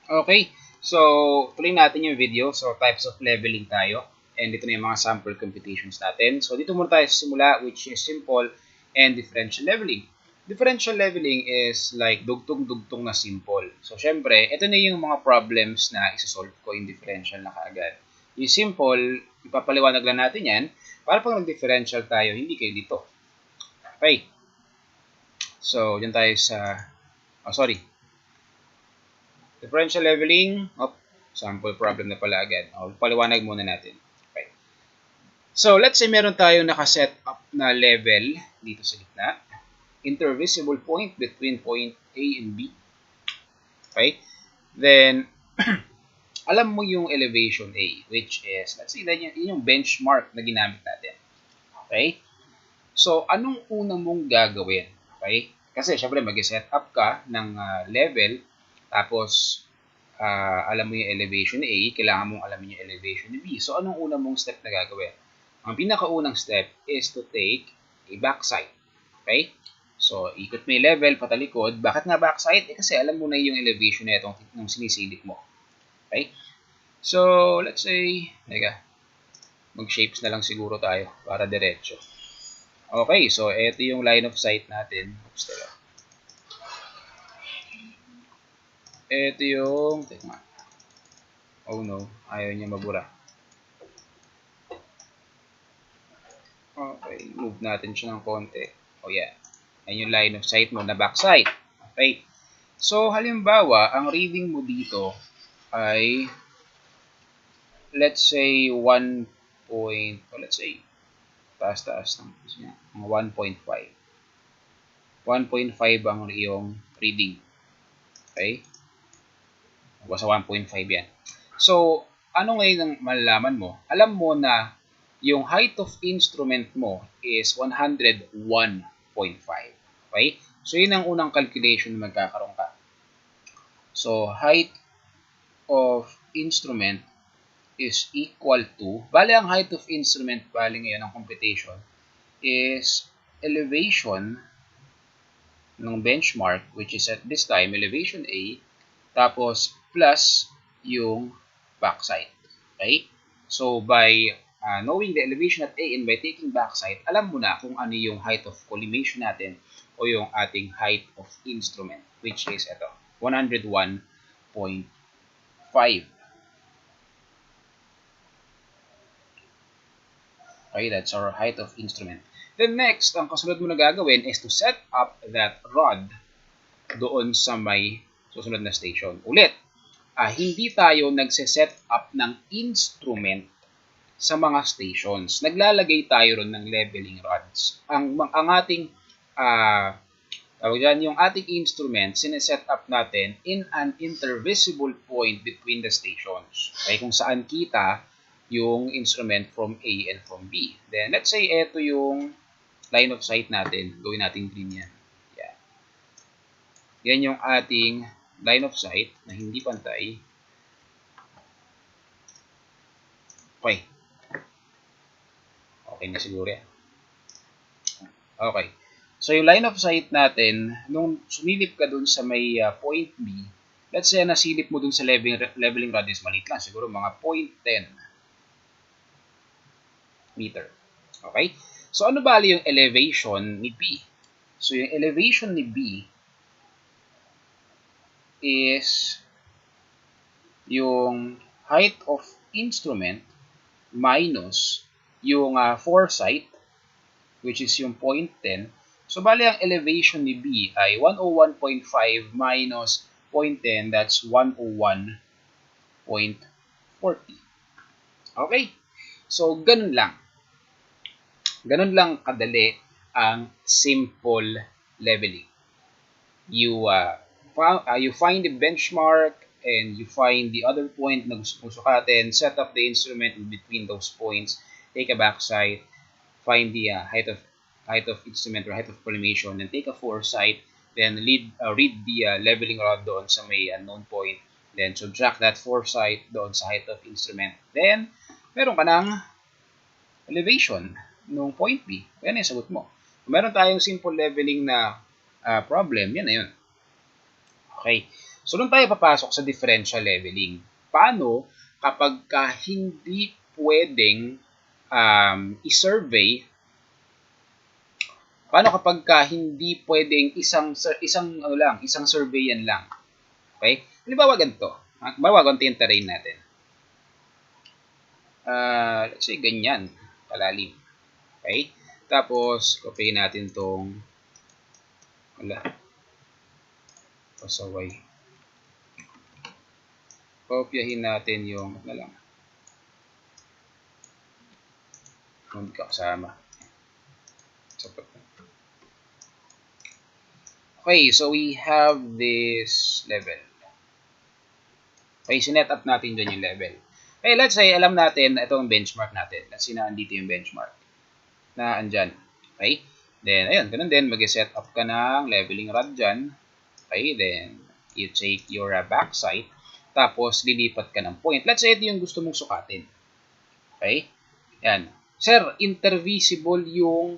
Okay, so tuloy natin yung video. So, types of leveling tayo. And dito na yung mga sample computations natin. So, dito muna tayo simula, which is simple and differential leveling. Differential leveling is like dugtong-dugtong na simple. So, syempre, ito na yung mga problems na isa-solve ko in differential na kaagad. Yung simple, ipapaliwanag lang natin yan para pag nag-differential tayo, hindi kayo dito. Okay. So, dyan tayo sa... Oh, sorry. Differential leveling. Sample problem na pala agad. Paliwanag muna natin. Okay. So, let's say meron tayong nakaset up na level dito sa gitna. Intervisible point between point A and B. Okay. Then, alam mo yung elevation A, which is, let's say, yun yung benchmark na ginamit natin. Okay. So, anong una mong gagawin? Okay? Kasi, syempre, mag-set up ka ng level, tapos, alam mo yung elevation ni A, kailangan mong alamin yung elevation ni B. So, anong unang mong step na gagawin? Ang pinakaunang step is to take a backside. Okay? So, ikot mo yung level patalikod. Bakit nga backside? Kasi alam mo na yung elevation na itong nung sinisilip mo. Okay? So, let's say, mag-shapes na lang siguro tayo para diretso. Okay, so ito yung line of sight natin. Oops, teka. Ito yung, teka. Oh no, ayaw niya mabura. Okay, move natin siya ng konti. Oh yeah. Ayan yung line of sight mo na backside. Okay. So, halimbawa, ang reading mo dito ay let's say 1 point, let's say taas-taas ng mga 1.5. 1.5 ang iyong reading. Okay? Basta 1.5 yan. So, ano ngayon ang malalaman mo? Alam mo na yung height of instrument mo is 101.5. Okay? So, yun ang unang calculation na magkakaroon ka. So, height of instrument is equal to, bali ang height of instrument, bali ngayon ang computation, is elevation ng benchmark, which is at this time, elevation A, tapos plus yung backside. Okay? So, by knowing the elevation at A and by taking backside, alam mo na kung ano yung height of collimation natin o yung ating height of instrument, which is ito, 101.5. Okay, that's our height of instrument. Then next, ang kasunod mo na gagawin is to set up that rod doon sa may susunod na station. Ulit, hindi tayo nagse-set up ng instrument sa mga stations. Naglalagay tayo ron ng leveling rods. Ang ating tawag dyan, yung ating instrument, sineset up natin in an intervisible point between the stations. Okay, kung saan kita yung instrument from A and from B. Then, let's say, ito yung line of sight natin. Gawin natin green yan. Yan. Yan yung ating line of sight na hindi pantay. Okay. Okay na siguro yan. Okay. So, yung line of sight natin, nung sumilip ka dun sa may point B, let's say, nasilip mo dun sa leveling radius, maliit lang, siguro mga 0.10 meter. Okay? So, ano bali yung elevation ni B? So, yung elevation ni B is yung height of instrument minus yung foresight, which is yung 0.10. So, bali ang elevation ni B ay 101.5 minus 0.10, that's 101.40. Okay? So, ganun lang. Ganun lang kadali ang simple leveling. You find the benchmark and you find the other point na gusto mong sukatin, set up the instrument in between those points, take a backside, find the height of instrument or height of collimation, and take a foresight, then read the leveling rod doon sa may unknown point, then subtract that foresight doon sa height of instrument. Then, meron ka ng elevation nung point B. Yan yung sagot mo. Kung meron tayong simple leveling na problem, yan na yun. Okay. So, doon tayo papasok sa differential leveling. Paano kapag hindi pwedeng i-survey, paano kapag hindi pwedeng isang surveyan lang? Okay? Halimbawa ganito. Halimbawa, ganito yung terrain natin. Let's say ganyan, kalalim. Okay? Tapos, copy natin tong pasaway. Kopyahin natin yung kasama. Okay, so we have this level. Okay, sinet up natin dyan yung level. Okay, let's say, alam natin, ito ang benchmark natin. Let's say na andito yung benchmark na andyan. Okay? Then, ayun, ganun din, mag-set up ka ng leveling rod dyan. Okay, then, you take your backside. Tapos, lilipat ka ng point. Let's say, ito yung gusto mong sukatin. Okay? Yan. Sir, intervisible yung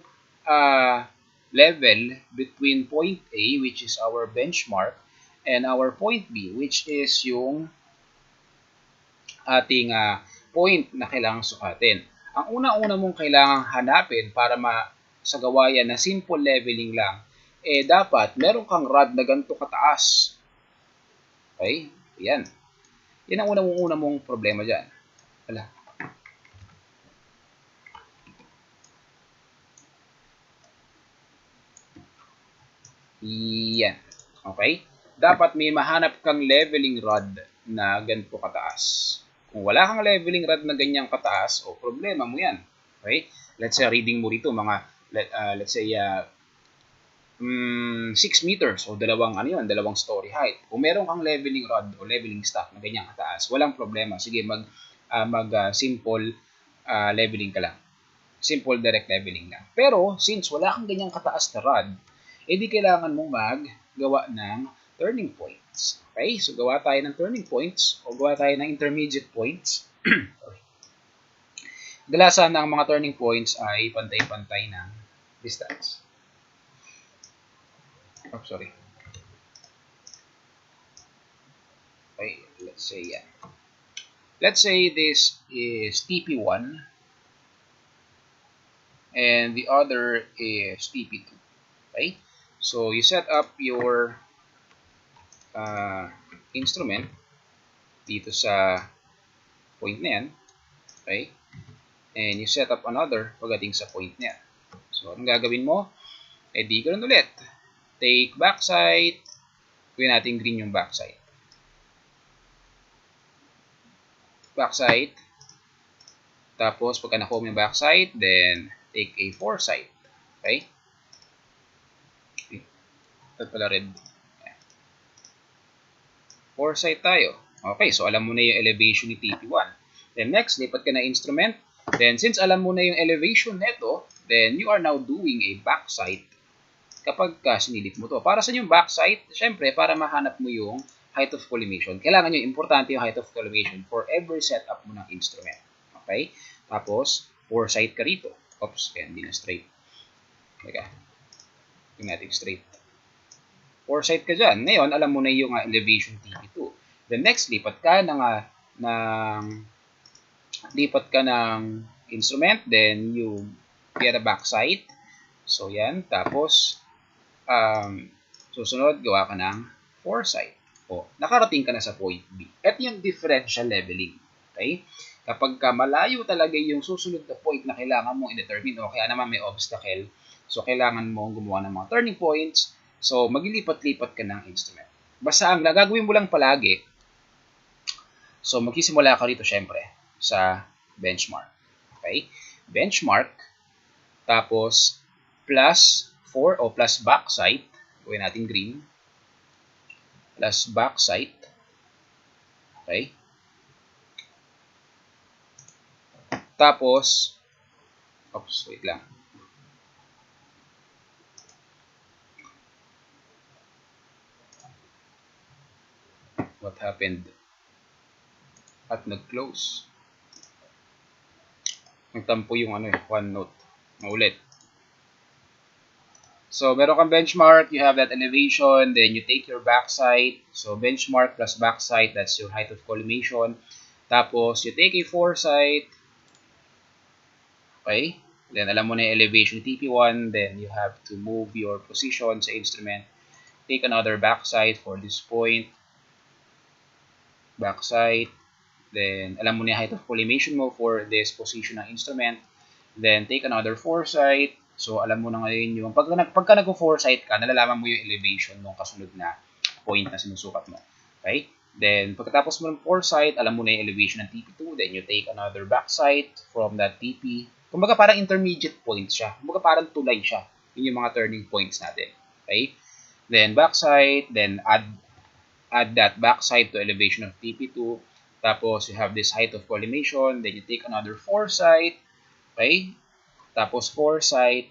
level between point A, which is our benchmark, and our point B, which is yung ating point na kailangang sukatin. Ang una-una mong kailangang hanapin para masagawa yan na simple leveling lang, dapat meron kang rod na ganito kataas. Okay? Yan. Yan ang una mong problema dyan. Wala. Yan. Okay? Dapat may mahanap kang leveling rod na ganito kataas. Kung wala kang leveling rod na ganyang kataas, problema mo yan. Okay? Let's say, reading mo rito, let's say, 6 meters o dalawang story height. Kung meron kang leveling rod o leveling stock na ganyang kataas, walang problema. Sige, simple leveling ka lang. Simple direct leveling lang. Pero, since wala kang ganyang kataas na rod, di kailangan mong maggawa ng turning points. Okay? So, gawa tayo ng turning points o gawa tayo ng intermediate points. Galasan ang mga turning points ay pantay-pantay ng distance. Sorry. Okay, let's say yan. Let's say this is TP1 and the other is TP2. Okay? So, you set up your instrument dito sa point na yan. Okay? And you set up another pagdating sa point na yan. So, anong gagawin mo? Di ganun ulit. Take backside. Gawin natin green yung backside. Backside. Tapos, pagka na-home yung backside, then take a foresight. Okay? Ito pala red. Foresight tayo. Okay, so alam mo na yung elevation ni TP1. Then next, lipat ka na instrument. Then since alam mo na yung elevation neto, then you are now doing a backside kapag sinilit mo to. Para sa yung backside, syempre, para mahanap mo yung height of collimation. Kailangan nyo, importante yung height of collimation for every setup mo ng instrument. Okay? Tapos, foresight ka rito. Oops, kaya hindi na straight. Teka. Tingnan natin straight. Foresight ka dyan. Ngayon, alam mo na yung elevation TP2. Then next, lipat ka ng instrument. Then you get a backside. So, yan. Tapos, susunod, gawa ka ng foresight. Nakarating ka na sa point B. Ito yung differential leveling. Okay? Kapag malayo talaga yung susunod na point na kailangan mong i-determine o kaya naman may obstacle, so kailangan mong gumawa ng mga turning points. So, maglilipat-lipat ka ng instrument. Basta ang gagawin mo lang palagi, so magsisimula ka rito syempre sa benchmark. Okay? Benchmark, tapos plus 4 o plus backside, gawin natin green, plus backside. Okay? Tapos, oops, wait lang. What happened? At nag-close. Nagtampo yung OneNote. Maulit. So, meron kang benchmark, you have that elevation, then you take your backside. So, benchmark plus backside, that's your height of collimation. Tapos, you take a foresight. Okay? Then, alam mo na yung elevation TP1, then you have to move your position sa instrument. Take another backside for this point. Backside. Then, alam mo na yung height of collimation mo for this position ng instrument. Then, take another foresight. So, alam mo na ngayon yung, pagka nag-foresight ka, nalalaman mo yung elevation ng kasunod na point na sinusukat mo. Okay? Then, pagkatapos mo ng foresight, alam mo na yung elevation ng TP2. Then, you take another backside from that TP. Kumbaga, parang intermediate point siya. Kumbaga, parang tulay siya. Yun yung mga turning points natin. Okay? Then, backside. Then, add that backside to elevation of TP2. Tapos, you have this height of collimation. Then, you take another foresight. Okay? Tapos foresight.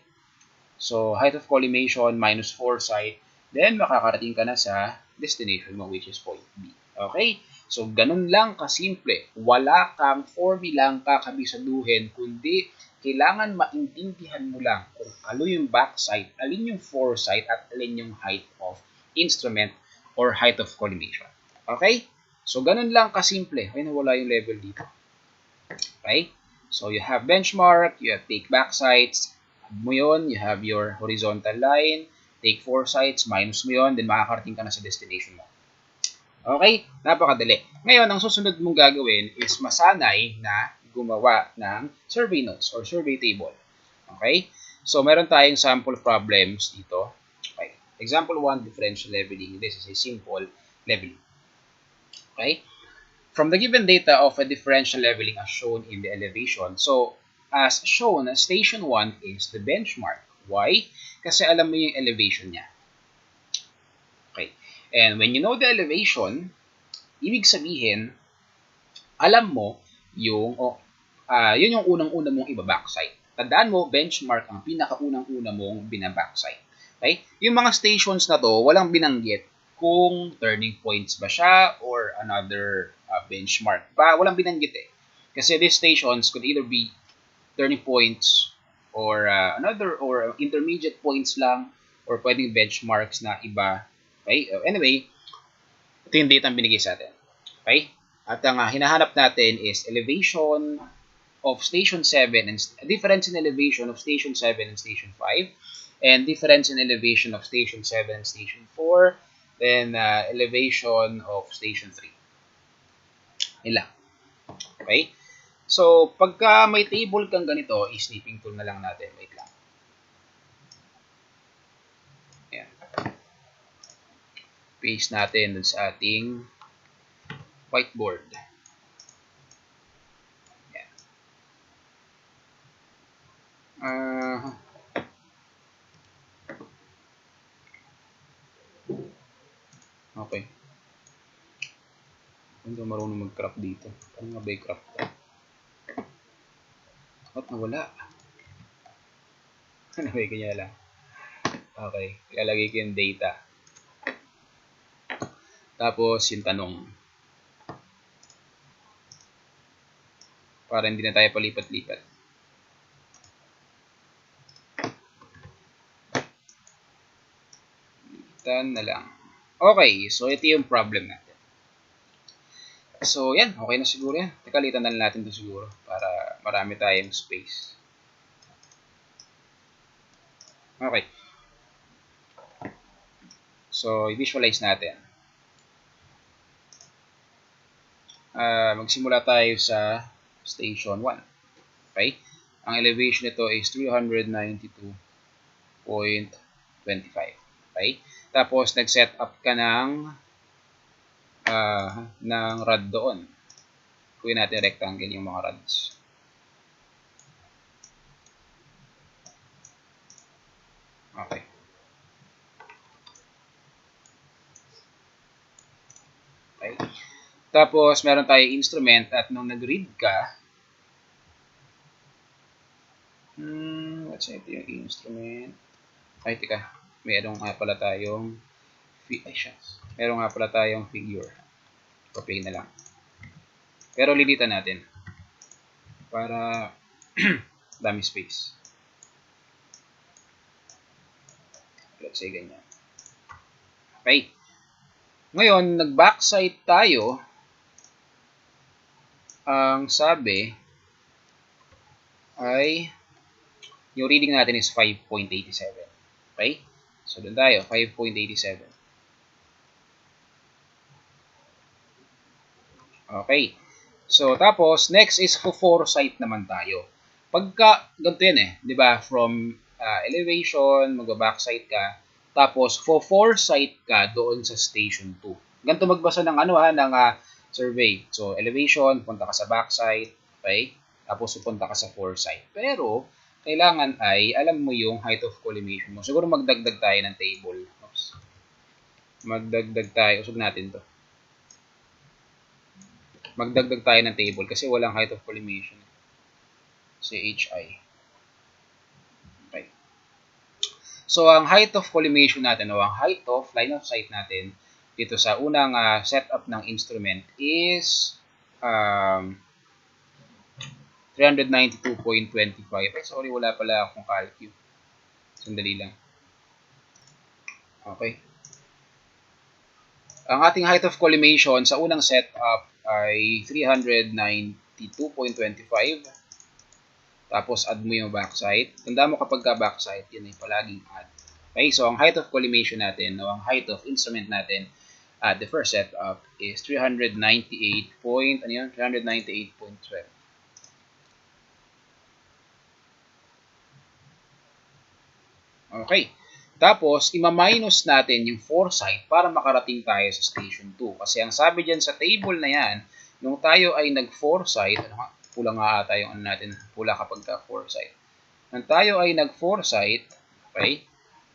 So, height of collimation minus foresight. Then, makakarating ka na sa destination mo, which is point B. Okay? So, ganun lang kasimple. Wala kang formulang kakabisaduhin, kundi kailangan maintindihan mo lang kung ano yung backside, alin yung foresight, at alin yung height of instrument or height of collimation. Okay? So, ganun lang kasimple. Ay, nawala yung level dito. Okay? So, you have benchmark, you have take backsides, mo yun, you have your horizontal line, take foresights, minus mo yun, then makakarating ka na sa destination mo. Okay? Napakadali. Ngayon, ang susunod mong gagawin is masanay na gumawa ng survey notes or survey table. Okay? So, meron tayong sample problems dito. Okay. Example 1, differential leveling. This is a simple leveling. Okay? From the given data of a differential leveling as shown in the elevation, so as shown, station 1 is the benchmark. Why? Kasi alam mo yung elevation niya. Okay. And when you know the elevation, ibig sabihin, alam mo yung, yun yung unang-una mong iba-backside. Tandaan mo, benchmark ang pinakaunang-una mong binabackside. Okay? Yung mga stations na to, walang binanggit kung turning points ba siya or another benchmark pa. Walang binanggit eh. Kasi these stations could either be turning points or another or intermediate points lang or pwedeng benchmarks na iba. Okay? Anyway, ito yung data ang binigay sa atin. Okay? At ang hinahanap natin is elevation of station 7 and difference in elevation of station 7 and station 5 and difference in elevation of station 7 and station 4, then elevation of station 3. Ilang. Okay? So, pagka may table kang ganito, snipping tool na lang natin. Wait lang. Ayan. Paste natin dun sa ating whiteboard. Ayan. Okay. Hindi ko marunong mag-crop dito. Ano nga ba yung crop to? Ba't nawala? Anyway, kanya lang. Okay. Ilalagay ko yung data. Tapos, yung tanong. Para hindi na tayo palipat-lipat. Litan na lang. Okay. So, ito yung problem natin. So, yan. Okay na siguro yan. Teka, litan na natin ito siguro para marami tayong space. Okay. So, i-visualize natin. Magsimula tayo sa station 1. Okay? Ang elevation nito is 392.25. Okay? Tapos, nag-set up ka ng rod doon. Kunin natin rectangle yung mga rods. Okay. Okay. Tapos, meron tayo instrument at nung nag-read ka, let's say ito yung instrument. Ay, tika. Meron nga pala tayong figure. Copy na lang. Pero lilitan natin para dami space. Let's say ganyan. Okay. Ngayon, nag-backside tayo. Ang sabi ay yung reading natin is 5.87. Okay? So, doon tayo, 5.87. Okay. So, tapos, next is foresight naman tayo. Pagka, ganito yan eh, di ba? From elevation, mag-backside ka, tapos, foresight ka doon sa station 2. Ganito magbasa ng ng survey. So, elevation, punta ka sa backside, okay? Tapos, pupunta ka sa foresight. Pero, kailangan ay alam mo yung height of collimation mo. Siguro magdagdag tayo ng table. Oops. Magdagdag tayo. Usog natin to. Magdagdag tayo ng table kasi walang height of collimation. CHI. Okay. So, ang height of collimation natin o ang height of line of sight natin dito sa unang setup ng instrument is 392.25. Sorry, wala pala akong calcu. Sandali lang. Okay. Ang ating height of collimation sa unang setup ay 392.25. Tapos add mo yung backside. Tanda mo kapag ka backside, yun ay palaging add. Okay, so ang height of collimation natin, o ang height of instrument natin at the first setup is 398.12. Okay. Tapos, ima-minus natin yung foresight para makarating tayo sa station 2. Kasi ang sabi dyan sa table na yan, nung tayo ay nag-foresight, pula nga ata yung natin, pula kapag ka-foresight. Nung tayo ay nag-foresight, okay,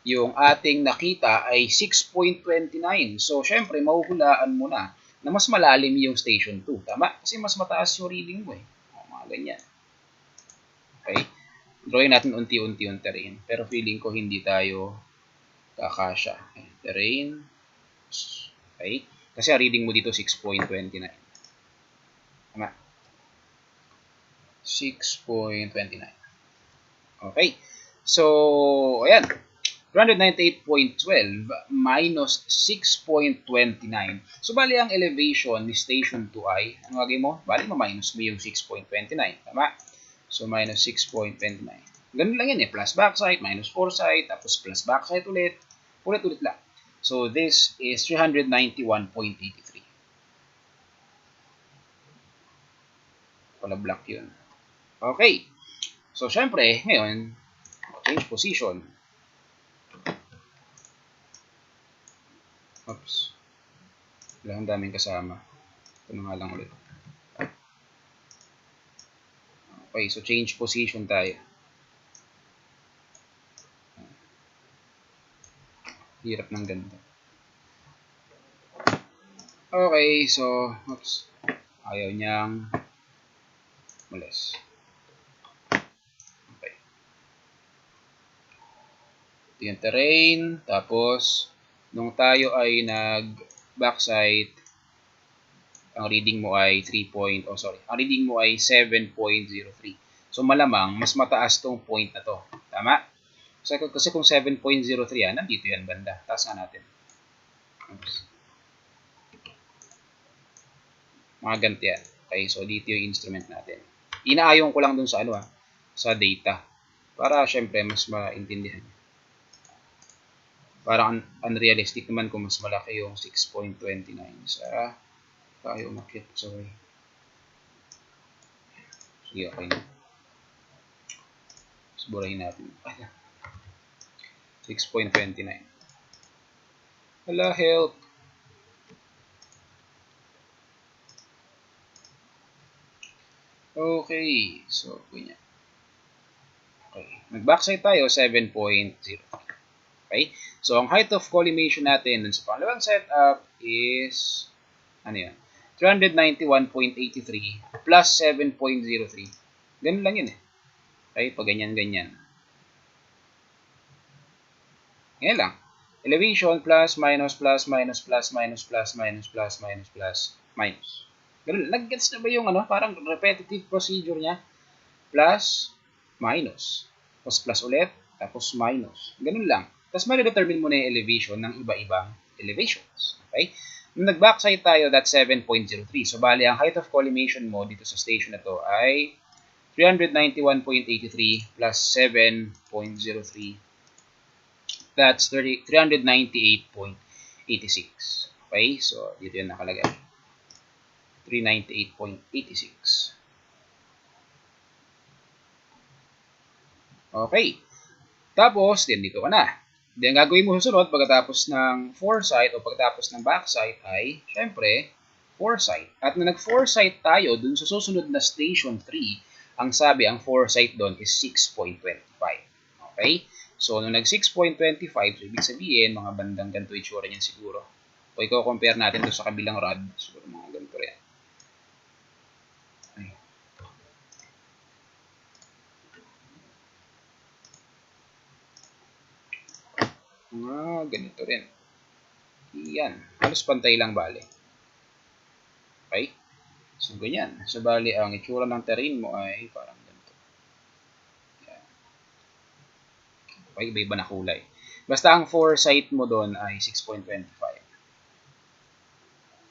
yung ating nakita ay 6.29. So, syempre, mahuhulaan mo na mas malalim yung station 2. Tama? Kasi mas mataas yung reading mo eh. O, mga ganyan. Okay? Drawing natin unti-unti yung terrain. Pero feeling ko hindi tayo kakasya. Okay. Terrain. Okay? Kasi ang reading mo dito 6.29. Tama? 6.29. Okay. So, ayan. 298.12 minus 6.29. So, bali ang elevation ni station 2 ay, ang gagawin mo? Bali ma-minus mo yung 6.29. Tama? So, minus 6.29. Ganun lang yan eh. Plus backside, minus foresight, tapos plus backside ulit. Ulit-ulit lang. So, this is 391.83. Wala block yun. Okay. So, syempre, ngayon, change position. Oops. Wala ang daming kasama. Ito na nga lang ulit. Okay, so change position tayo. Hirap ng ganda. Okay, so, oops. Ayaw niyang malis. Okay. Ito yung terrain. Tapos, nung tayo ay nag-backside, ang reading mo ay 3. Ang reading mo ay 7.03. So, malamang, mas mataas tong point na to. Tama? Kasi kung 7.03 yan, nandito yan banda. Taas nga natin. Oops. Mga ganito yan. Okay, so dito yung instrument natin. Inaayon ko lang dun sa sa data. Para syempre mas maintindihan. Parang unrealistic naman kung mas malaki yung 6.29 sa tayo umakit. Sorry. Sige, okay na. Burahin natin. 6.29. Hala, help. Okay. So, ganyan. Okay. Nag-backside tayo, 7.0. Okay? So, ang height of collimation natin dun sa pangalawang setup is, ano yan? 391.83 plus 7.03. Ganun lang yun eh. Okay? Pag ganyan-ganyan. Ngayon lang. Elevation plus, minus, plus, minus, plus, minus, plus, minus, plus, minus, plus, minus. Ganun. Nag-gets na ba yung parang repetitive procedure niya? Plus, minus. Tapos plus ulit, tapos minus. Ganun lang. Tapos ma-determine mo na yung elevation ng iba-ibang elevations. Okay? Nung nag-backside tayo, that's 7.03. So, bali, ang height of collimation mo dito sa station na to ay 391.83 plus 7.03. That's 398.86. Okay? So, dito yun nakalagay. 398.86. Okay. Tapos, dito ka na. Then, gagawin mo susunod pagkatapos ng foresight o pagkatapos ng backside ay, syempre, foresight. At na nag-foresight tayo dun sa susunod na station 3, ang sabi, ang foresight doon is 6.25. Okay? So, nung nag 6.25, so ibig sabihin, mga bandang ganito itsura niyan siguro. O ikaw compare natin doon sa kabilang rod, siguro mga ganito rin. Okay. Ganito rin. Yan. Halos pantay lang bali. Okay? So, ganyan. So, bali, ang itsura ng terrain mo ay parang ganito. Yan. Okay, iba-iba na kulay. Basta ang foresight mo doon ay 6.25.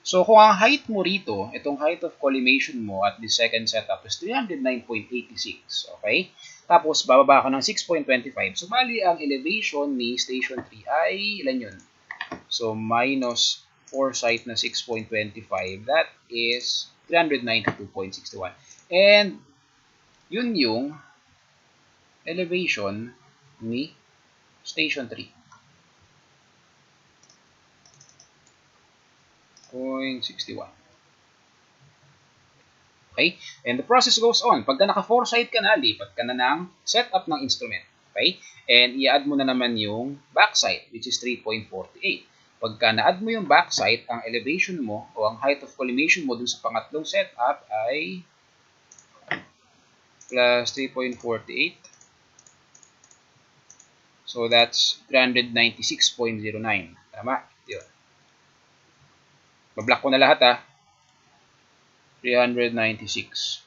So, kung ang height mo rito, itong height of collimation mo at the second setup is 309.86. Okay? Tapos, bababa ka ng 6.25. So, bali, ang elevation ni station 3 ay, ilan yun? So, minus foresight na 6.25. That is 392.61. And, yun yung elevation ni station 3. 0.61. Okay? And the process goes on. Pagka naka-foresight ka na, lipat ka na ng setup ng instrument. Okay? And i-add mo na naman yung backside, which is 3.48. Pagka na-add mo yung backside, ang elevation mo o ang height of collimation mo dun sa pangatlong setup ay plus 3.48. So that's 396.09. Tama? Yun. Bablock ko na lahat ha. 396.09.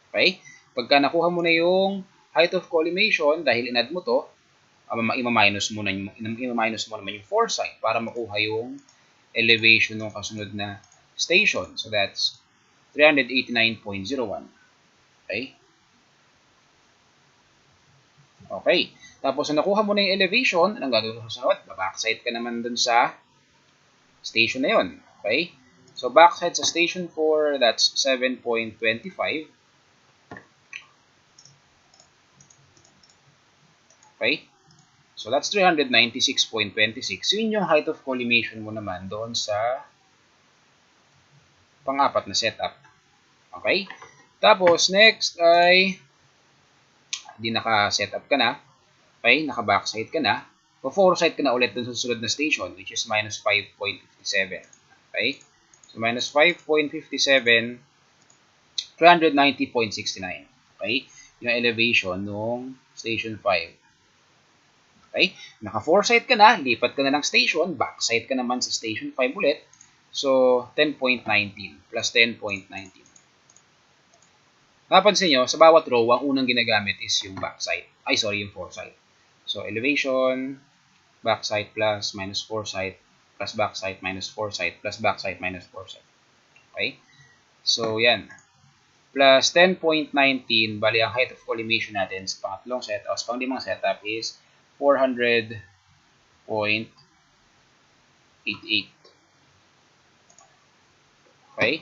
Okay? Pagka nakuha mo na yung height of collimation, dahil in-add mo to, ima-minus mo naman yung foresight para makuha yung elevation ng kasunod na station. So that's 389.01. Okay? Okay. Tapos, nakuha mo na yung elevation, anong gagawin mo sa sunod? Backside ka naman dun sa station na yun. Okay? So, backside sa station 4, that's 7.25. Okay? So, that's 396.26. Yun yung height of collimation mo naman doon sa pang-apat na setup. Okay? Tapos, next ay di naka-setup ka na. Okay? Naka-backside ka na. Pa-foresight ka na ulit dun sa susunod na station, which is minus 5.57. Okay? So, minus 5.57, 390.69. Okay? Yung elevation nung station 5. Okay? Naka-foresight ka na, lipat ka na ng station, backside ka naman sa station 5 ulit. So, 10.19 plus 10.19. Napansin nyo, sa bawat row, ang unang ginagamit is yung backside. Yung foresight. So, elevation, backside plus minus foresight, plus backside minus foresight, plus backside minus foresight. Okay? So, yan. Plus 10.19, bali ang height of collimation natin sa pangatlong setup, sa panglimang setup is 400.88. Okay?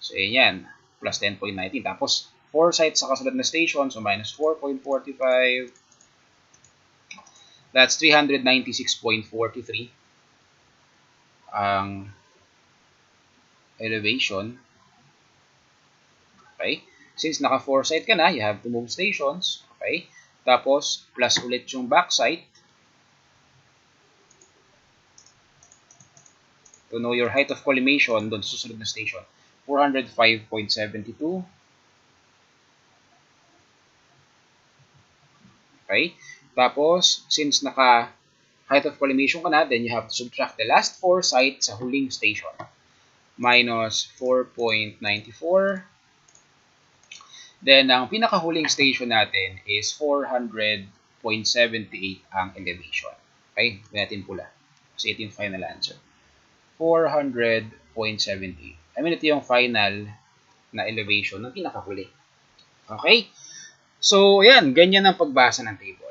So, yan. Plus 10.19. Tapos, foresight sa kasunod na station, so minus 4.45. That's 396.43. Ang elevation. Okay? Since naka-foresight ka na, you have to move stations. Okay? Tapos, plus ulit yung backside. To know your height of collimation doon sa susunod na station. 405.72. Okay? Tapos, since naka height of collimation ka na, then you have to subtract the last foresight sa huling station. Minus 4.94. Then, ang pinakahuling station natin is 400.88. 400.78 ang elevation. Okay? Gawin natin pula. Kasi ito yung final answer. 400.78. I mean, ito yung final na elevation ng pinakahuli. Okay? So, ayan. Ganyan ang pagbasa ng table.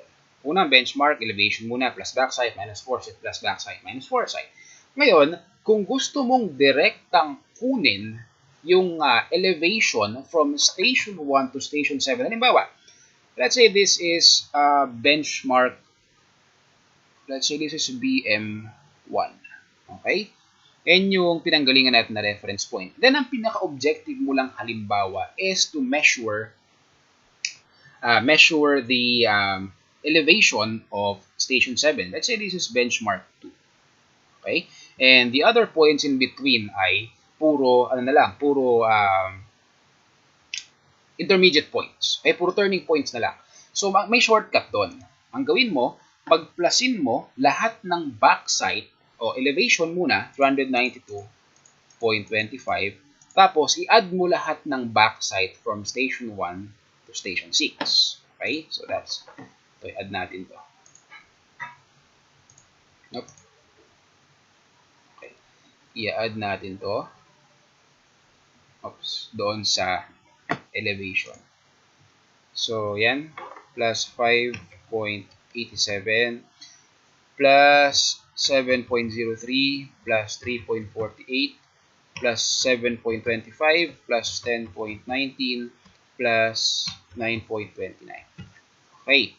Unang benchmark, elevation muna, plus backside, minus foresight, plus backside, minus foresight. Ngayon, kung gusto mong direktang kunin yung elevation from station 1 to station 7, halimbawa, let's say this is benchmark, let's say this is BM1. Okay? Yan yung pinanggalingan natin na reference point. Then, ang pinaka-objective mo lang halimbawa is to measure the elevation of station 7. Let's say this is benchmark 2. Okay? And the other points in between ay puro, intermediate points. Okay? Puro turning points na lang. So, may shortcut doon. Ang gawin mo, pagplasin mo lahat ng backside o elevation muna, 392.25, tapos i-add mo lahat ng backside from station 1 to station 6. Okay? So, that's, ito, i-add natin to. Nope. Okay. I-add natin to. Oops. Doon sa elevation. So, yan. Plus 5.87 plus 7.03 plus 3.48 plus 7.25 plus 10.19 plus 9.29. Okay.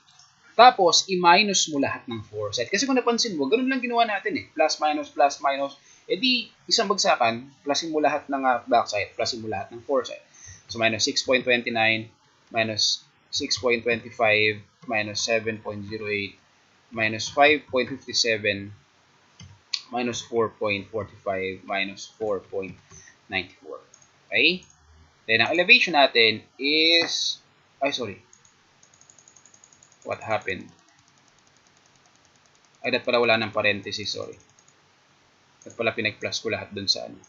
Tapos, i-minus mo lahat ng foresight. Kasi kung napansin mo, ganun lang ginawa natin eh. Plus, minus. E di, isang bagsakan, plusin mo lahat ng backside, plusin mo lahat ng foresight. So, minus 6.29, minus 6.25, minus 7.08, minus 5.57, minus 4.45, minus 4.94. Okay? Then, ang elevation natin is, what happened? Ay, dat pala wala ng parenthesis, sorry. Dat pala pinag-plus ko lahat dun sa ano.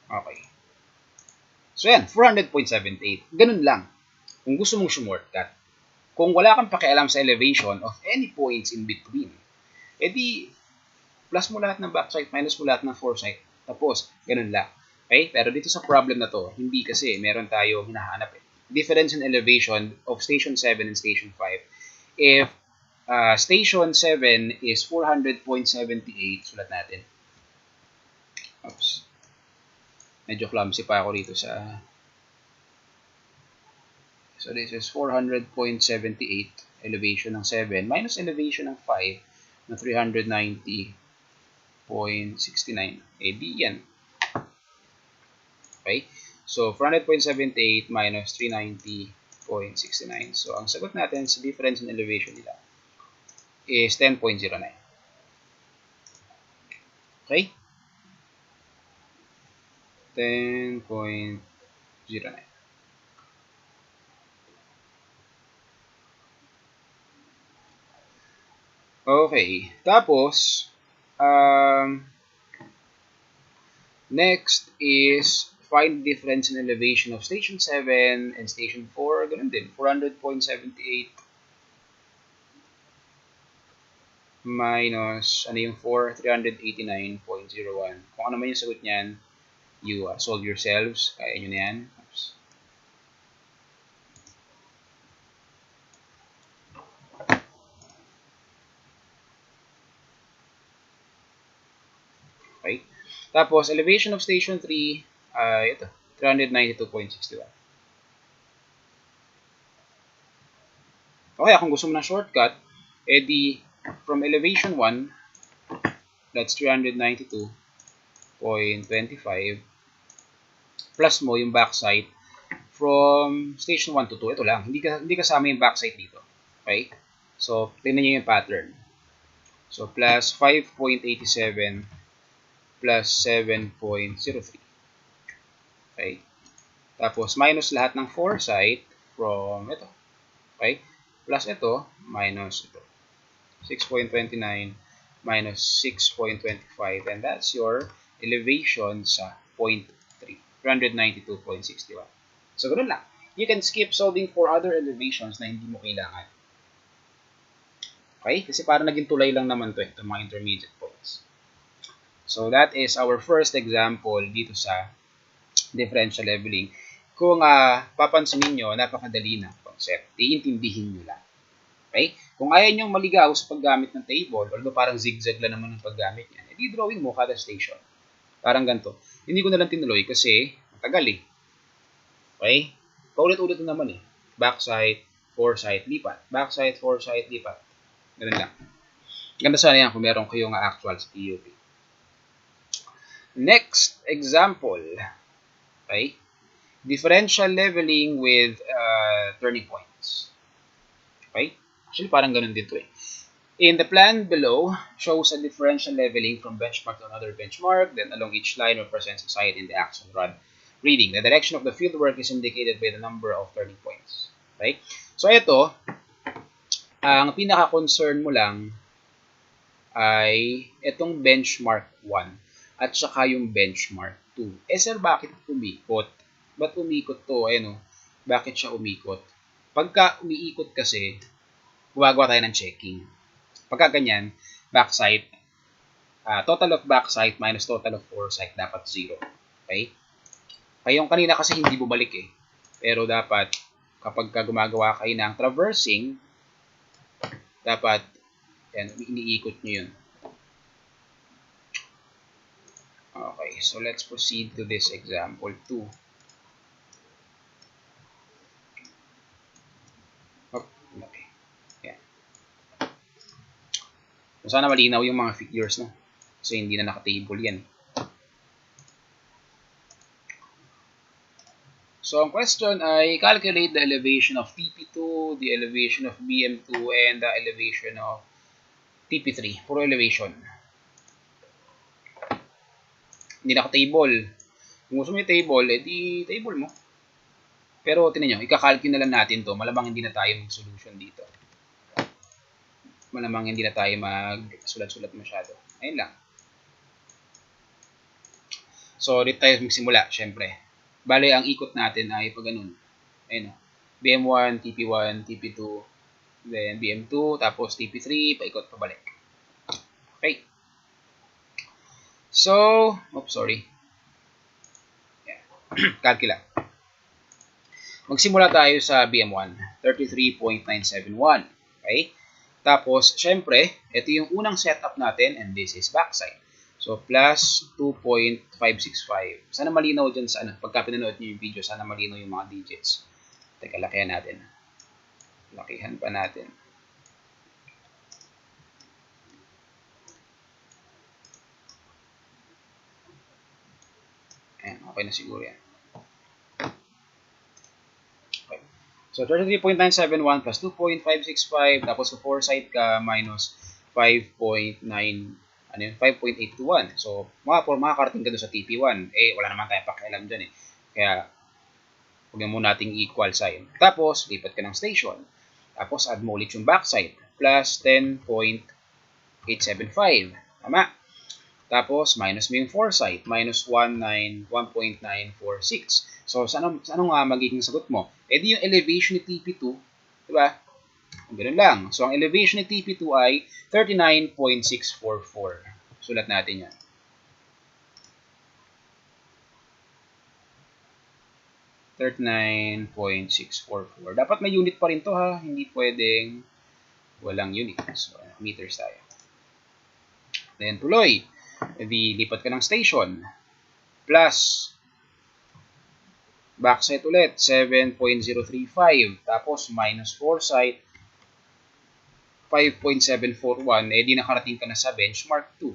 Okay. So, yan, 400.78. Ganun lang. Kung gusto mong shortcut. Kung wala kang pakialam sa elevation of any points in between, edi, plus mo lahat ng backside, minus mo lahat ng foresight. Tapos, ganun lang. Okay? Pero dito sa problem na to, hindi kasi meron tayo hinahanap eh. Difference in elevation of station 7 and station 5. If station 7 is 400.78, sulat natin. Oops. Medyo clumsy pa ako dito sa... So this is 400.78 elevation ng 7 minus elevation ng 5 na 390.69. Eh di yan. Okay? So 400.78 minus 390.69. So ang sagot natin sa difference in elevation nila is 10.09. Okay? 10.09. Okay. Tapos, next is find difference in elevation of station 7 and station 4. Ganun din. 400.78 minus, ano yung 4? 389.01. Kung ano man yung sagot niyan, you solve yourselves. Kaya nyo na yan. Oops. Okay. Tapos, elevation of station 3, ito, 392.61. Okay, kung gusto mo ng shortcut, edi, from elevation 1, that's 392.25, plus mo yung backside from station 1 to 2. Ito lang. Hindi kasama yung backside dito. Okay? So, tingnan nyo yung pattern. So, plus 5.87 plus 7.03. Okay? Tapos, minus lahat ng foresight from ito. Okay? Plus ito, minus ito. 6.29 minus 6.25. And that's your elevation sa 0.3. 392.61. So, ganun lang. You can skip solving for other elevations na hindi mo kailangan. Okay? Kasi parang naging tulay lang naman to itong mga intermediate points. So, that is our first example dito sa differential leveling. Kung papansinin nyo, napakadali na concept. Iintindihin nyo lang. Okay? Kung ayaw nyo maligaw sa paggamit ng table, although parang zigzag lang naman ng paggamit yan, edi drawing mo kada station. Parang ganito. Hindi ko na lang tinuloy kasi matagal eh. Okay? Paulit-ulit na naman eh. Backside, foresight, lipat. Backside, foresight, lipat. Ganun lang. Ganda sana yan kung meron kayong actual sa PUP. Next example. Okay? Differential leveling with turning points. Okay? Actually, parang ganun dito eh. In the plan below, shows a differential leveling from benchmark to another benchmark, then along each line represents a site in the axle rod reading. The direction of the fieldwork is indicated by the number of turning points. Okay? So, ito, ang pinaka-concern mo lang ay itong benchmark 1 at saka yung benchmark 2. Eh, sir, bakit umikot? Ba't umikot to? Ayun, bakit siya umikot? Pagka umiikot kasi, gumagawa tayo ng checking. Pagka ganyan, backside, total of backside minus total of foresight dapat 0. Okay? Kayong kanina kasi hindi bumalik eh. Pero dapat, kapag gumagawa kayo ng traversing, dapat, yan, iniikot nyo yun. Okay, so let's proceed to this example 2. Okay. Yan. So, sana malinaw yung mga figures, no? Kasi hindi na naka-table yan. So, ang question ay, calculate the elevation of TP2, the elevation of BM2, and the elevation of TP3. Puro elevation. Hindi naka-table. Kung gusto mo yung table, edi table mo. Pero, tinan nyo, ikakalkin na lang natin to. Malamang hindi na tayo mag-solution dito. Malamang hindi na tayo mag-sulat-sulat masyado. Ayun lang. So, dito tayo magsimula, syempre. Bale, ang ikot natin ay pag ganun. Ayun, BM1, TP1, TP2, then BM2, tapos TP3, paikot pabalik. Okay. So, oops, sorry. Yeah. Calcula. Magsimula tayo sa BM1, 33.971. Okay? Tapos, syempre, ito yung unang setup natin, and this is backside. So, plus 2.565. Sana malinaw dyan sa pagka pinanood nyo yung video, sana malinaw yung mga digits. Teka, lakihan natin. Lakihan pa natin. Ayan, okay na siguro yan. Okay. So, 33.971 plus 2.565, tapos sa foresight ka, minus 5.9, 5.821. So, makakarating ka doon sa TP1. Eh, wala naman tayong pakialam dyan eh. Kaya, huwag mo nating equal sign. Tapos, lipat ka ng station. Tapos, add mo ulit yung backside. Plus 10.875. Tama. Tapos, minus mo yung foresight. Minus 1.946. So, saan nga magiging sagot mo? Eh, di yung elevation ni TP2, diba? Ganun lang. So, ang elevation ni TP2 ay 39.644. Sulat natin yan. 39.644. Dapat may unit pa rin to ha. Hindi pwedeng walang unit. So, meters tayo. Then, tuloy. Di lipat ka ng station. Plus, backside ulit, 7.035. Tapos, minus foresight, 5.741, eh di nakarating ka na sa benchmark 2.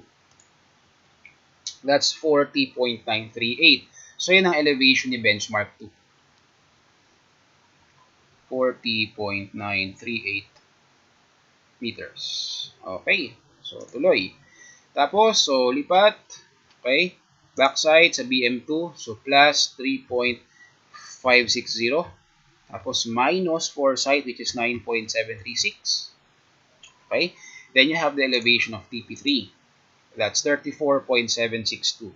That's 40.938. So, yun ang elevation ni benchmark 2. 40.938 meters. Okay. So, tuloy. Tapos, so, lipat. Okay. Backside sa BM2. So, plus 3.560. Tapos, minus foresight, which is 9.736. Okay? Then you have the elevation of TP3. That's 34.762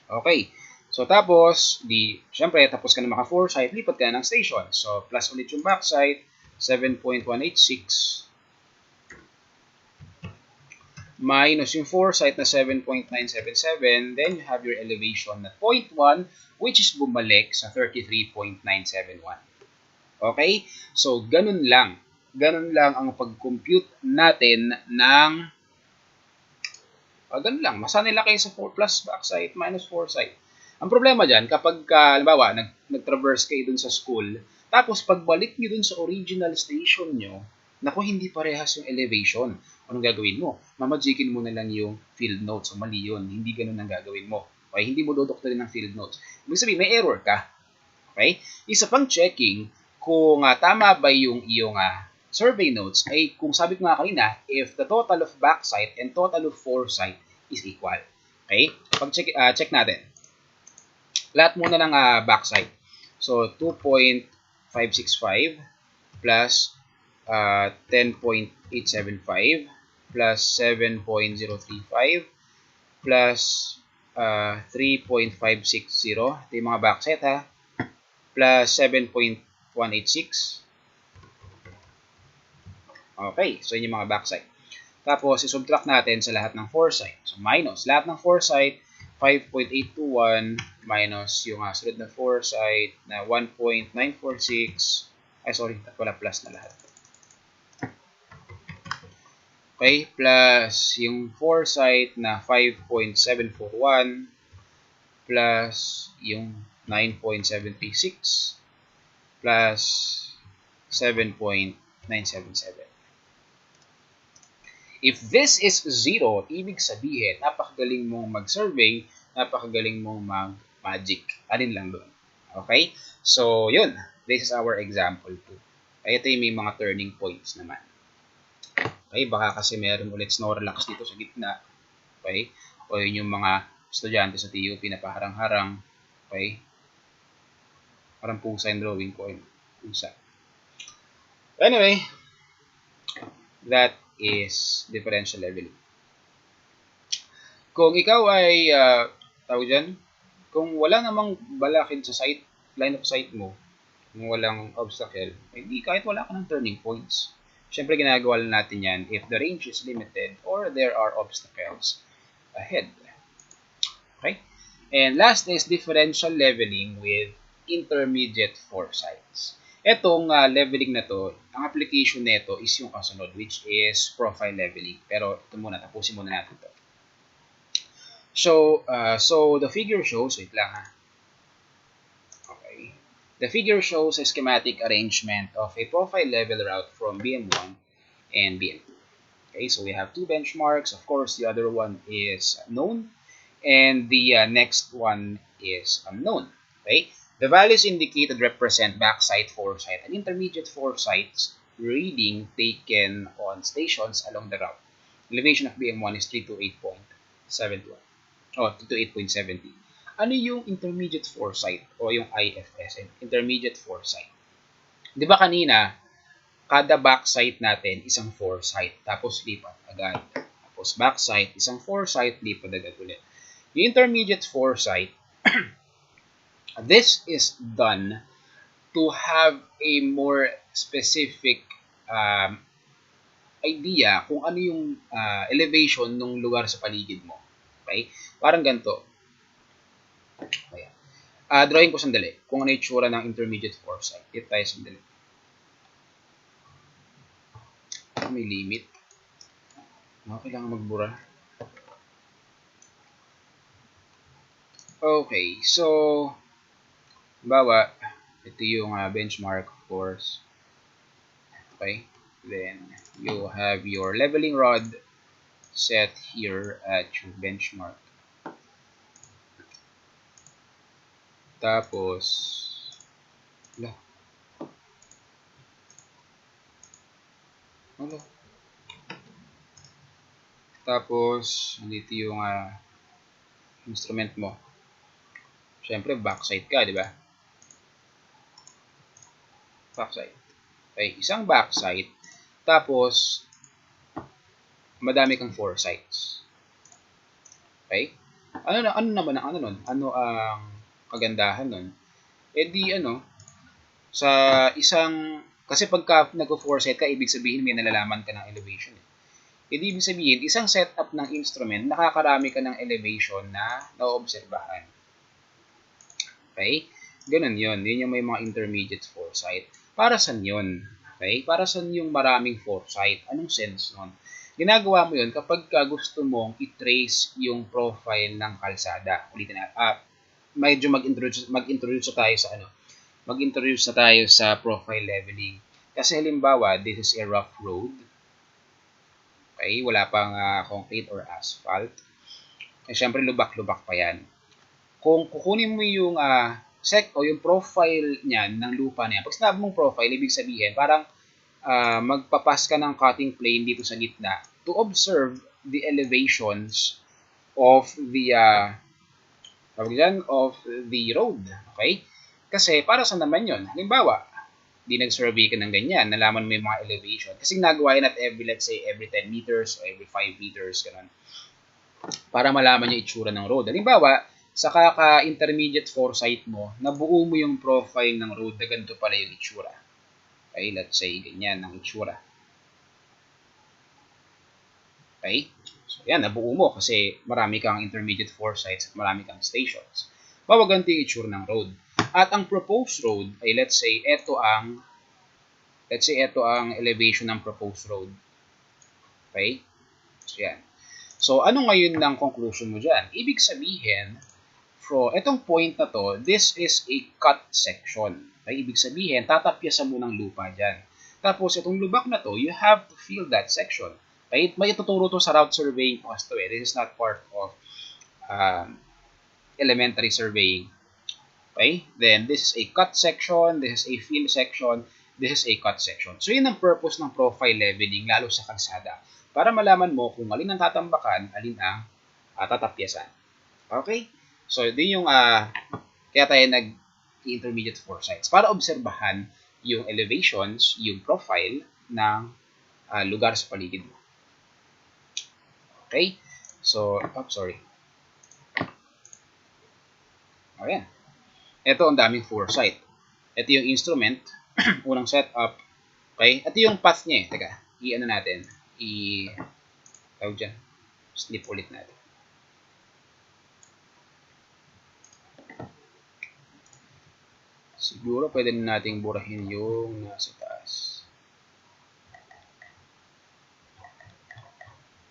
Okay. So, tapos, syempre, tapos ka na maka foresight, lipat ka na ng station. So, plus ulit yung backsight, 7.186 minus yung foresight na 7.977, then you have your elevation na 0.1, which is bumalik sa 33.971. Okay? So, ganun lang. Ganun lang ang pag-compute natin ng ganun lang. Masanay lang kayo sa 4 plus backsight minus foresight. Ang problema dyan, kapag, halimbawa, nag-traverse kayo dun sa school, tapos pagbalik nyo dun sa original station nyo, naku, hindi parehas yung elevation. Anong gagawin mo? Mamajikin mo na lang yung field notes. O mali yun. Hindi ganun ang gagawin mo. Okay? Hindi mo dodoktorin ng field notes. Ibig sabihin, may error ka. Okay? Isa pang checking kung tama ba yung iyong survey notes ay kung sabi ko nga kanina, if the total of backsight and total of foresight is equal. Okay? Check natin. Lahat muna ng backsight. So, 2.565 plus 10.875 plus 7.035 plus 3.560. Ito yung mga backsight ha. Plus 7.186. Okay, so yun yung mga backsight. Tapos, isubtract natin sa lahat ng foresight. So, minus. Lahat ng foresight, 5.821 minus yung sunod na foresight na 1.946. Ay, sorry, wala plus na lahat. Okay, plus yung foresight na 5.741 plus yung 9.736 plus 7.977. If this is 0, ibig sabihin, napakagaling mong mag-survey, napakagaling mong mag-magic. Alin lang doon. Okay? So, yun. This is our example 2. Ay, ito yung may mga turning points naman. Okay? Baka kasi meron ulit snorlax dito sa gitna. Okay? O yun yung mga estudyante sa TUP na paharang-harang. Okay? Parang pusa yung drawing ko. Pusa. Anyway, that is differential leveling. Kung ikaw ay, tawag dyan, kung wala namang balakid sa line of sight mo, kung walang obstacle, hindi kahit wala ka ng turning points. Siyempre, ginagawa lang natin yan if the range is limited or there are obstacles ahead. Okay? And last is differential leveling with intermediate foresights. Etong leveling na to, ang application nito is yung kasunod, which is profile leveling. Pero ito muna, tapusin muna natin to. So the figure shows, wait lang ha. Okay. The figure shows a schematic arrangement of a profile level route from BM1 and BM2. Okay, so we have two benchmarks. Of course, the other one is known, and the next one is unknown. Okay, the values indicated represent backsight, foresight, and intermediate foresights reading taken on stations along the route. Elevation of BM1 is 328.71. Oh, 328.70. Ano yung intermediate foresight o yung IFS, intermediate foresight? Di ba kanina, kada backsight natin isang foresight, tapos lipat agad. Tapos backsight, isang foresight, lipat agad ulit. Yung intermediate foresight, this is done to have a more specific idea kung ano yung elevation ng lugar sa paligid mo. Okay? Parang ganito. Ayan. Drawing ko sandali kung ano yung tsura ng intermediate foresight. Dito tayo sandali. May limit. Kailangan magbura. Okay, so bawa, ito yung benchmark, of course. Okay, then you have your leveling rod set here at your benchmark. Tapos, tapos, dito yung instrument mo. Siyempre, backsight ka, di ba? Backsight. Okay, isang backsight. Tapos, madami kang foresights. Okay? Ano naman ang ano nun? Ano ang kagandahan nun? Eh di sa isang, kasi pagka nag-foresight ka, ibig sabihin may nalalaman ka ng elevation. Eh di ibig sabihin, isang setup ng instrument, nakakarami ka ng elevation na naoobserbahan. Okay? Ganun yun. Yun yung may mga intermediate foresight. Para saan yun? Okay? Para saan yung maraming foresight? Anong sense nun? Ginagawa mo yun kapag gusto mong i-trace yung profile ng kalsada. Ulitin na. Medyo mag-introduce tayo sa mag-introduce na tayo sa profile leveling. Kasi halimbawa, this is a rough road. Okay? Wala pang concrete or asphalt. Eh, syempre, lubak-lubak pa yan. Kung kukunin mo yung yung profile niyan ng lupa na yan, pag sinabi mong profile, ibig sabihin, parang magpapas ka ng cutting plane dito sa gitna to observe the elevations of the road. Okay? Kasi para sa naman yun? Halimbawa, di nag-survey ka ng ganyan, nalaman mo yung mga elevation. Kasi nagawa yan at let's say, every 10 meters or every 5 meters, ganun. Para malaman yung itsura ng road. Halimbawa, sa kaka-intermediate foresight mo, nabuo mo yung profile ng road na ganito pala yung itsura. Okay, let's say, ganyan ang itsura. Okay? So, yan, nabuo mo kasi marami kang intermediate foresights at marami kang stations. Bawaganti yung itsura ng road. At ang proposed road ay let's say ito ang elevation ng proposed road. Okay? So yan. So ano ngayon ng conclusion mo diyan? Ibig sabihin, etong point na to, this is a cut section. Okay? Ibig sabihin, tatapyasan mo ng lupa diyan. Tapos itong lubak na to, you have to fill that section. Okay? May ituturo to sa route surveying course to eh. This is not part of elementary surveying. Okay? Then, this is a cut section, this is a fill section, this is a cut section. So, yun ang purpose ng profile leveling, lalo sa kalsada. Para malaman mo kung alin ang tatambakan, alin ang tatapyasan. Okay? So, din yung, kaya tayo nag-intermediate foresights. Para obserbahan yung elevations, yung profile ng lugar sa paligid mo. Okay? So, sorry. Ayan. Ito ang daming foresight. Ito yung instrument, unang setup. Okay? Ito yung path niya eh. Teka, i-ano natin. Tawag dyan. Snip ulit natin. Siguro pwede na nating burahin yung nasa taas.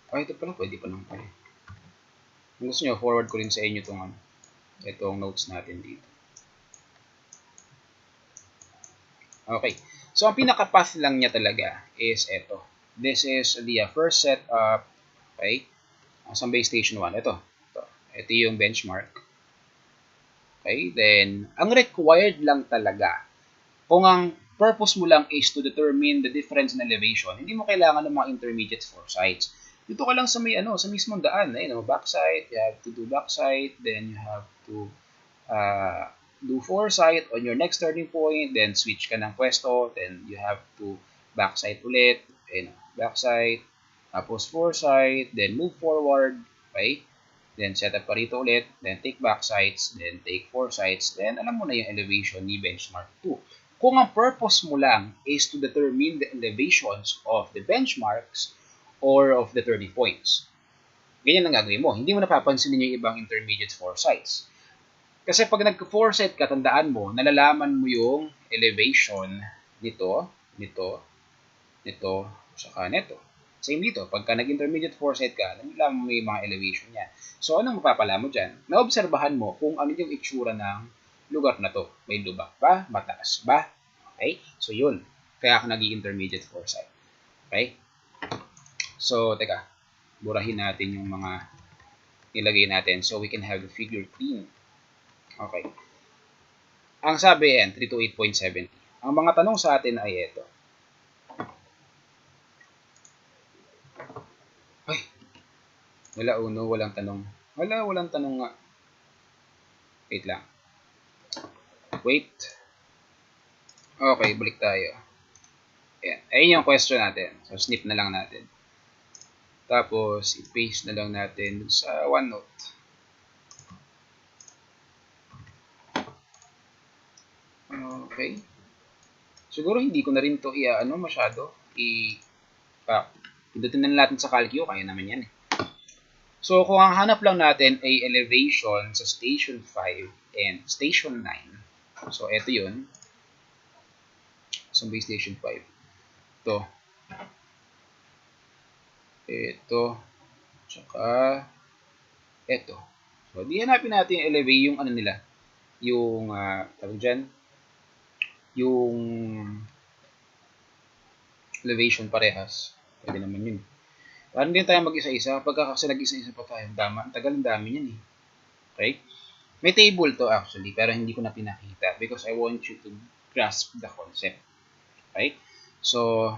Ito pala, pwede pa lang pala. Kung gusto nyo, forward ko rin sa inyo itong notes natin dito. Okay. So, ang pinaka-path lang niya talaga is ito. This is the first setup. Okay. Sa base station 1. Ito yung benchmark. Okay. Then, ang required lang talaga, kung ang purpose mo lang is to determine the difference in elevation, hindi mo kailangan ng mga intermediate foresights. Dito ka lang sa sa mismong daan. Backside, you have to do backside, then you have to do foresight on your next turning point, then switch ka ng pwesto, then you have to backside ulit, backside, tapos foresight, then move forward, okay? Then set up ka rito ulit, then take backsides, then take foresights, then alam mo na yung elevation ni benchmark 2. Kung ang purpose mo lang is to determine the elevations of the benchmarks or of the turning points, ganyan ang gagawin mo. Hindi mo napapansin yung ibang intermediate foresights. Kasi pag nag-foresight ka, tandaan mo, nalalaman mo yung elevation nito, saka nito. Same dito, pagka nag-intermediate foresight ka, nalalaman mo yung mga elevation niya. So, anong mapapala mo dyan? Naobserbahan mo kung ano yung itsura ng lugar na to. May lubak ba? Mataas ba? Okay? So, yun. Kaya ako nag-intermediate foresight. Okay? So, teka. Burahin natin yung mga nilagay natin so we can have the figure clean. Okay. Ang sabi yan, 328.70. Ang mga tanong sa atin ay ito. Ay, walang tanong. Walang tanong nga. Wait lang. Wait. Okay, balik tayo. Ayan. Ayun yung question natin. So, snip na lang natin. Tapos, i-paste na lang natin sa OneNote. Okay? Siguro hindi ko na rin to masyado. Pindutin na natin sa calcio, kaya naman yan eh. So, kung ang hanap lang natin ay elevation sa station 5 and station 9. So, ito yun. So, base station 5. Ito. Ito. Tsaka, ito. So, di hanapin natin yung elevate yung ano nila. Yung, tawag dyan, yung elevation parehas. Pwede naman yun. Parang din tayo mag-isa-isa. Pagka kasi nag-isa-isa pa tayo, ang tagal ang dami yan eh. Okay? May table to actually, pero hindi ko na pinakita because I want you to grasp the concept. Okay? So,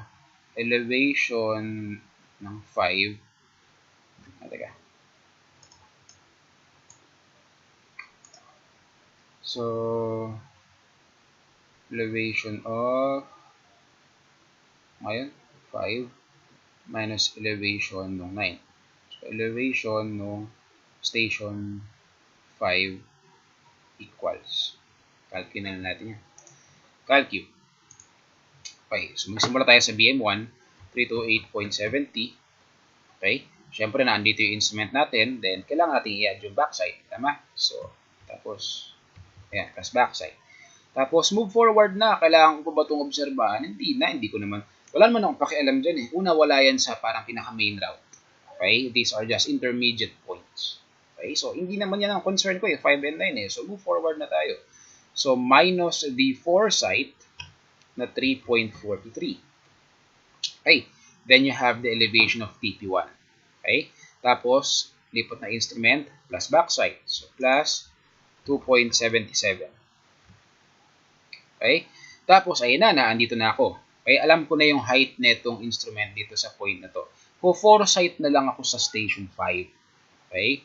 elevation ng 5. Teka. So, elevation of ngayon, 5 minus elevation ng 9. So, elevation ng station 5 equals. Calculate na natin yan. Calculate. Okay, so magsimula tayo sa BM1, 328.70. Okay, syempre na andito yung instrument natin, then kailangan natin i-add yung backside. Tama? So, tapos, ayan, plus backside. Tapos, move forward na. Kailangan ko ba itong obserbahan? Hindi ko naman. Wala naman akong pakialam dyan eh. Una, wala yan sa parang pinaka-main route. Okay? These are just intermediate points. Okay? So, hindi naman yan ang concern ko eh. 5 and 9 eh. So, move forward na tayo. So, minus the foresight na 3.43. Okay? Then, you have the elevation of TP1. Okay? Tapos, lipat na instrument, plus backside. So, plus 2.77. Okay? Tapos, ayun na, andito na ako. Okay? Alam ko na yung height netong instrument dito sa point na to. Kung foresight na lang ako sa station 5. Okay?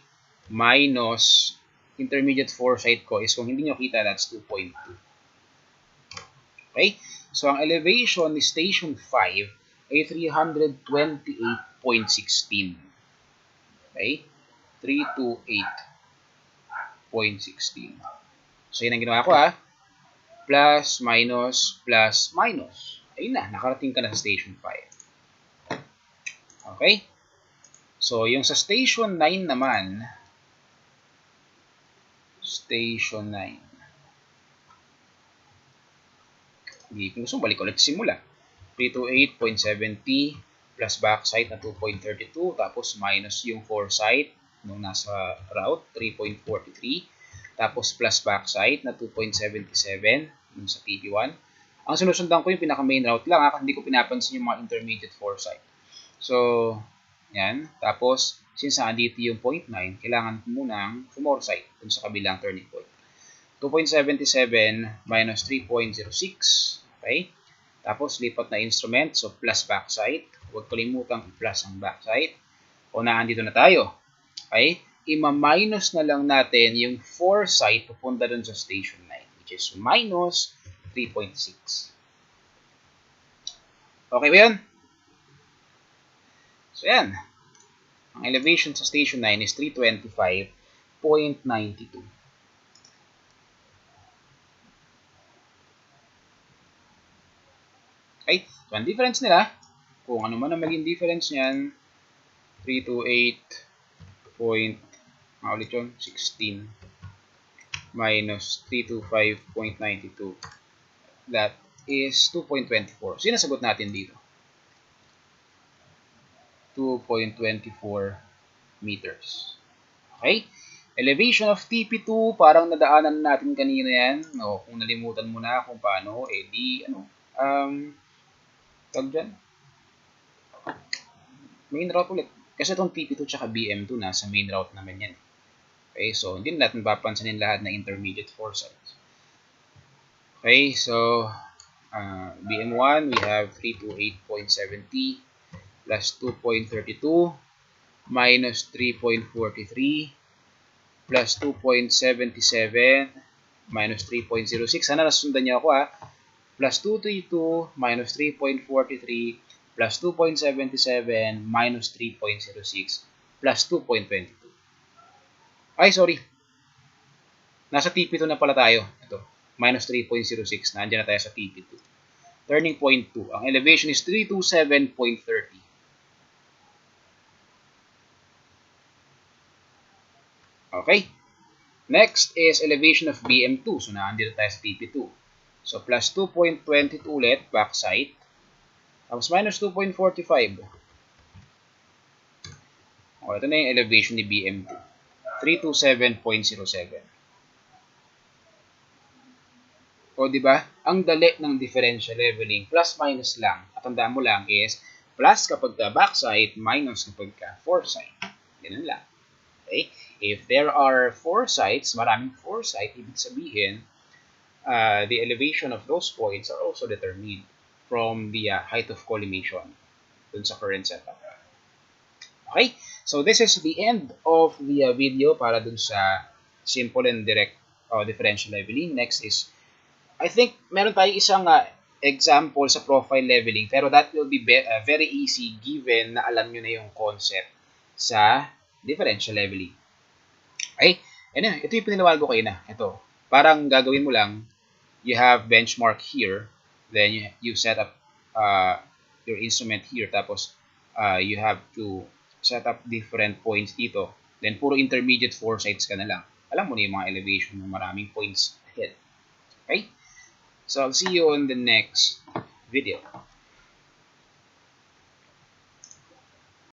Minus, intermediate foresight ko is, kung hindi nyo kita, that's 2.2. Okay? So, ang elevation ni station 5 ay 328.16. Okay? 328.16. So, yun ang ginawa ko ha. Plus, minus, plus, minus. Ayun na, nakarating ka na sa station 5. Okay? So, yung sa station 9 naman, station 9. Hindi ko gusto, balik ulit simula. 328.70 plus backside na 2.32, tapos minus yung foresight nung nasa route, 3.43. Tapos plus backside na 2.77 yung sa TP1. Ang sinusundan ko yung pinaka-main route lang kasi hindi ko pinapansin yung mga intermediate foresight. So, yan. Tapos, since andito yung 0.9, kailangan ko munang foresight dun sa kabilang turning point. 2.77 minus 3.06. Okay? Tapos, lipat na instrument. So, plus backside. Huwag kalimutang i-plus ang backside. O naandito na tayo. Okay? Ima-minus na lang natin yung foresight pupunta dun sa station 9, which is minus 3.6. Okay ba yun? So, yan. Ang elevation sa station 9 is 325.92. Okay? So, ang difference nila, kung ano man ang maging difference niyan, 328.16 minus 325.92. That is 2.24. So, yun ang sagot natin dito. 2.24 meters. Okay? Elevation of TP2, parang nadaanan natin kanina yan. No, kung nalimutan mo na kung paano, tag dyan. Main route ulit. Kasi itong TP2 tsaka BM2 nasa main route naman yan. Okay, so hindi natin papansinin lahat na intermediate foresights. Okay, so BM1, we have 328.70 plus 2.32 minus 3.43 plus 2.77 minus 3.06. Sana nasundan niyo ako ha. Plus 232 minus 3.43 plus 2.77 minus 3.06 plus 2.22. Ay, sorry. Nasa TP2 na pala tayo. Ito. minus 3.06, nandiyan na tayo sa TP2. Turning point 2, ang elevation is 327.30. Okay? Next is elevation of BM2. So, naandito tayo sa TP2. So, plus 2.22 ulit, backside. Tapos, minus 2.45. Okay, ito na yung elevation ni BM2. 327.07. O, di ba? Ang dali ng differential leveling, plus minus lang. At tandaan mo lang is, plus kapag ka backside, minus kapag ka foresight. Ganun lang. Okay? If there are 4 sites, maraming 4 sites, ibig sabihin, the elevation of those points are also determined from the height of collimation dun sa current setup. Okay? So, this is the end of the video para dun sa simple and direct differential leveling. Next is, I think, meron tayong isang example sa profile leveling, pero that will be very easy given na alam nyo na yung concept sa differential leveling. Okay? And ito yung pinaliwanag ko kayo na. Ito. Parang gagawin mo lang, you have benchmark here, then you set up your instrument here, tapos you have to set up different points dito. Then, puro intermediate foresights ka na lang. Alam mo na yung mga elevation ng maraming points ahead. Okay? So, I'll see you on the next video.